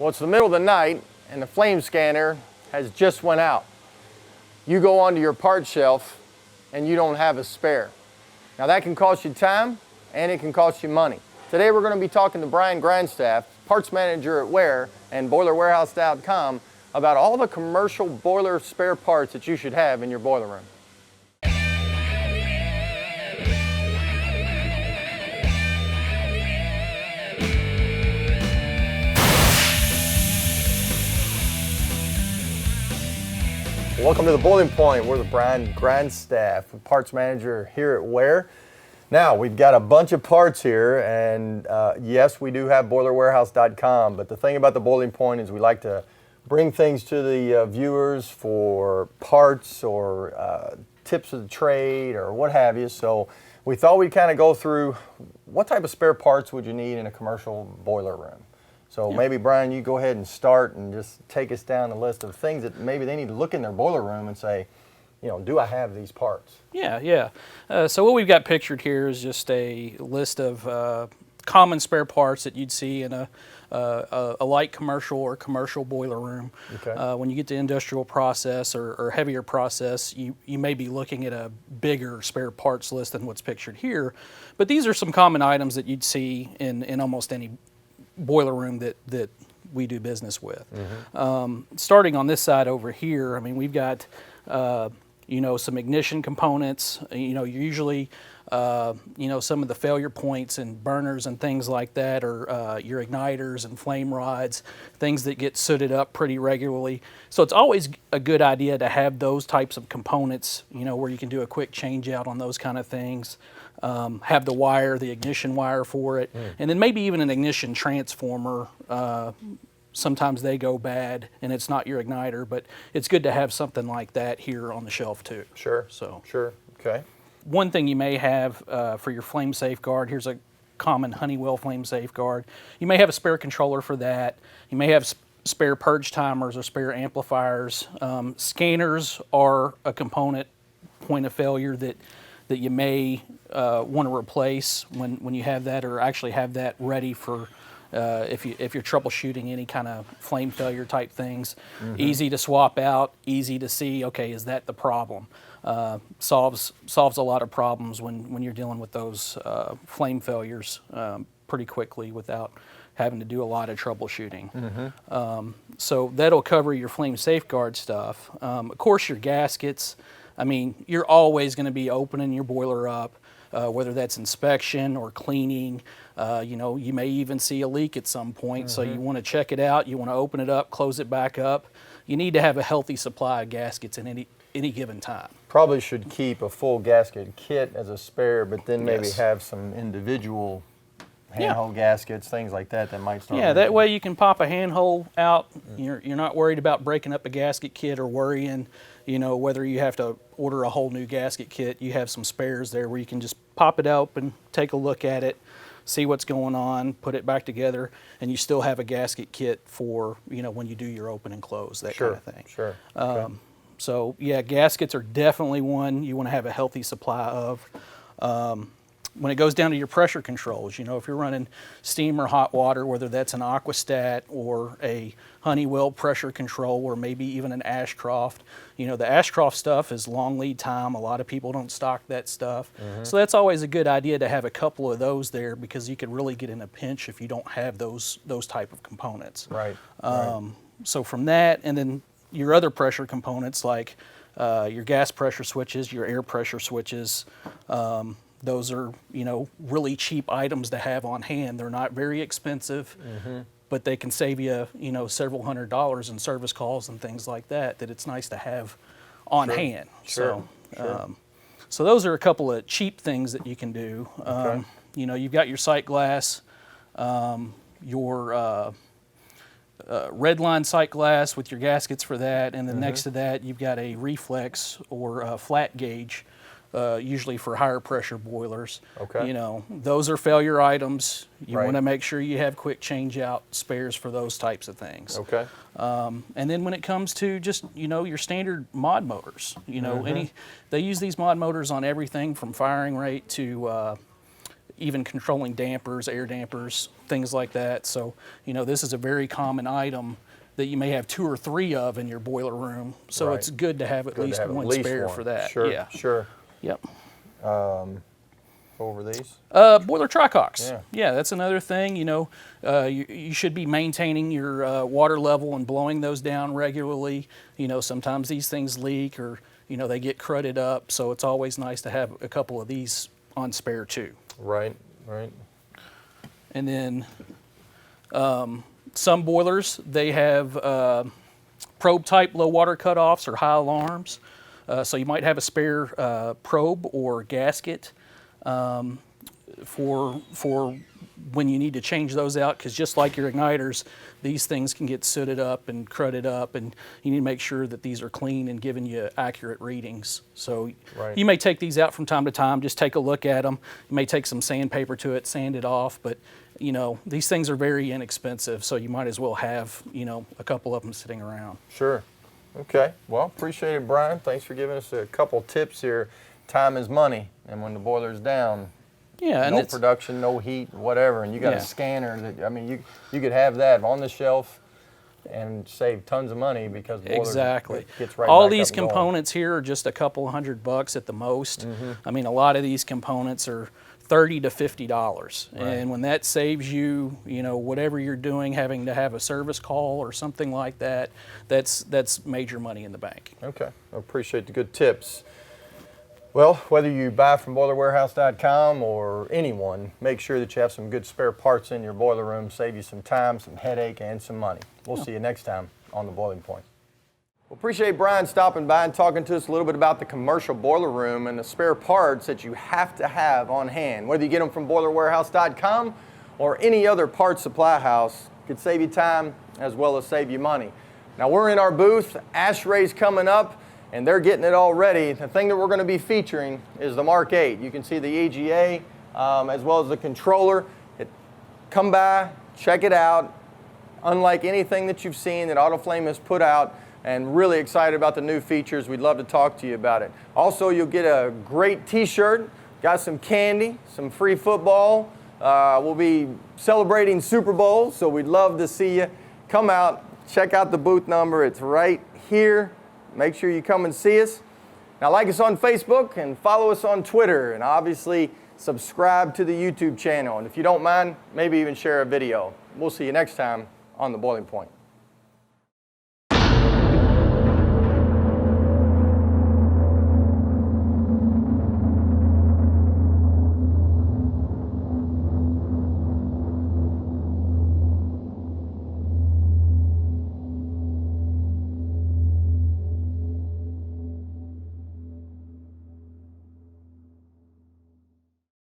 Well, it's the middle of the night and the flame scanner has just went out. You go onto your parts shelf and you don't have a spare. Now that can cost you time and it can cost you money. Today we're going to be talking to Brian Grandstaff, parts manager at WARE and boilerwarehouse.com, about all the commercial boiler spare parts that you should have in your boiler room. Welcome to the Boiling Point. We're the Brian Grandstaff, parts manager here at WARE. Now, we've got a bunch of parts here, and yes, we do have boilerwarehouse.com, but the thing about the Boiling Point is we like to bring things to the viewers for parts or tips of the trade or what have you. So we thought we'd kind of go through what type of spare parts would you need in a commercial boiler room. So maybe, Brian, you go ahead and start and just take us down the list of things that maybe they need to look in their boiler room and say, you know, do I have these parts? Yeah. So what we've got pictured here is just a list of common spare parts that you'd see in a light commercial or commercial boiler room. Okay. When you get to industrial process or heavier process, you may be looking at a bigger spare parts list than what's pictured here. But these are some common items that you'd see in almost any boiler room that we do business with. Mm-hmm. Starting on this side over here, I mean, we've got some ignition components. Usually some of the failure points and burners and things like that are your igniters and flame rods, things that get sooted up pretty regularly. So it's always a good idea to have those types of components, where you can do a quick change out on those kind of things. Have the wire, the ignition wire for it, and then maybe even an ignition transformer. Sometimes they go bad and it's not your igniter, but it's good to have something like that here on the shelf too. Sure. Okay. One thing you may have for your flame safeguard, here's a common Honeywell flame safeguard. You may have a spare controller for that. You may have spare purge timers or spare amplifiers. Scanners are a component point of failure that you may want to replace when you have that, or actually have that ready for if you're troubleshooting any kind of flame failure type things. Mm-hmm. Easy to swap out, easy to see, okay, is that the problem? Solves a lot of problems when you're dealing with those flame failures pretty quickly without having to do a lot of troubleshooting. Mm-hmm. So that'll cover your flame safeguard stuff. Of course, your gaskets. I mean, you're always going to be opening your boiler up, whether that's inspection or cleaning. You may even see a leak at some point, so you want to check it out. You want to open it up, close it back up. You need to have a healthy supply of gaskets in any given time. Probably should keep a full gasket kit as a spare, but then maybe have some individual handhole gaskets, things like that might start. Yeah, that way you can pop a handhole out. You're not worried about breaking up a gasket kit or worrying, whether you have to order a whole new gasket kit. You have some spares there where you can just pop it out and take a look at it, see what's going on, put it back together, and you still have a gasket kit for, when you do your open and close, that kind of thing. Sure. So yeah, gaskets are definitely one you want to have a healthy supply of. When it goes down to your pressure controls, if you're running steam or hot water, whether that's an Aquastat or a Honeywell pressure control or maybe even an Ashcroft, the Ashcroft stuff is long lead time. A lot of people don't stock that stuff. Mm-hmm. So that's always a good idea to have a couple of those there, because you could really get in a pinch if you don't have those type of components. Right. So from that, and then your other pressure components like your gas pressure switches, your air pressure switches, those are, really cheap items to have on hand. They're not very expensive, but they can save you, several $100s in service calls and things like that it's nice to have on hand. Sure. So those are a couple of cheap things that you can do. Okay. You've got your sight glass, your red line sight glass with your gaskets for that, and then next to that you've got a reflex or a flat gauge, usually for higher pressure boilers. Okay. Those are failure items. You want to make sure you have quick change out spares for those types of things. Okay. And then when it comes to just, your standard mod motors, they use these mod motors on everything from firing rate to even controlling dampers, air dampers, things like that. So, you know, this is a very common item that you may have 2 or 3 of in your boiler room. So Right. it's good to have at least one spare for that. Sure, Yeah. sure. Yep. Over these. Boiler tricocks. Yeah. Yeah, that's another thing. You know, you should be maintaining your water level and blowing those down regularly. You know, sometimes these things leak or, you know, they get crudded up. So it's always nice to have a couple of these on spare too. Right, right. And then some boilers, they have probe type low water cutoffs or high alarms. So you might have a spare probe or gasket for when you need to change those out, because just like your igniters, these things can get sooted up and crudded up, and you need to make sure that these are clean and giving you accurate readings. So Right. you may take these out from time to time, just take a look at them. You may take some sandpaper to it, sand it off, but you know, these things are very inexpensive, so you might as well have, you know, a couple of them sitting around. Sure. Okay. Well, appreciate it, Brian. Thanks for giving us a couple tips here. Time is money, and when the boiler's down, Yeah, and no it's, production, no heat, whatever, and you got Yeah. a scanner that, I mean, you could have that on the shelf and save tons of money because the boiler exactly. gets right All back these up and going. components here are just a couple $100 at the most. Mm-hmm. I mean, a lot of these components are $30 to $50, Right. and when that saves you, you know, whatever you're doing, having to have a service call or something like that, that's major money in the bank. Okay, I appreciate the good tips. Well, whether you buy from boilerwarehouse.com or anyone, make sure that you have some good spare parts in your boiler room, save you some time, some headache, and some money. We'll see you next time on The Boiling Point. Well, appreciate Brian stopping by and talking to us a little bit about the commercial boiler room and the spare parts that you have to have on hand. Whether you get them from boilerwarehouse.com or any other parts supply house, it could save you time as well as save you money. Now, we're in our booth, ASHRAE's coming up, and they're getting it all ready. The thing that we're going to be featuring is the Mark 8. You can see the EGA as well as the controller. Come by, check it out. Unlike anything that you've seen that AutoFlame has put out, and really excited about the new features. We'd love to talk to you about it. Also, you'll get a great t-shirt, got some candy, some free football. We'll be celebrating Super Bowl, so we'd love to see you. Come out, check out the booth number. It's right here. Make sure you come and see us. Now, like us on Facebook and follow us on Twitter, and obviously subscribe to the YouTube channel. And if you don't mind, maybe even share a video. We'll see you next time on The Boiling Point.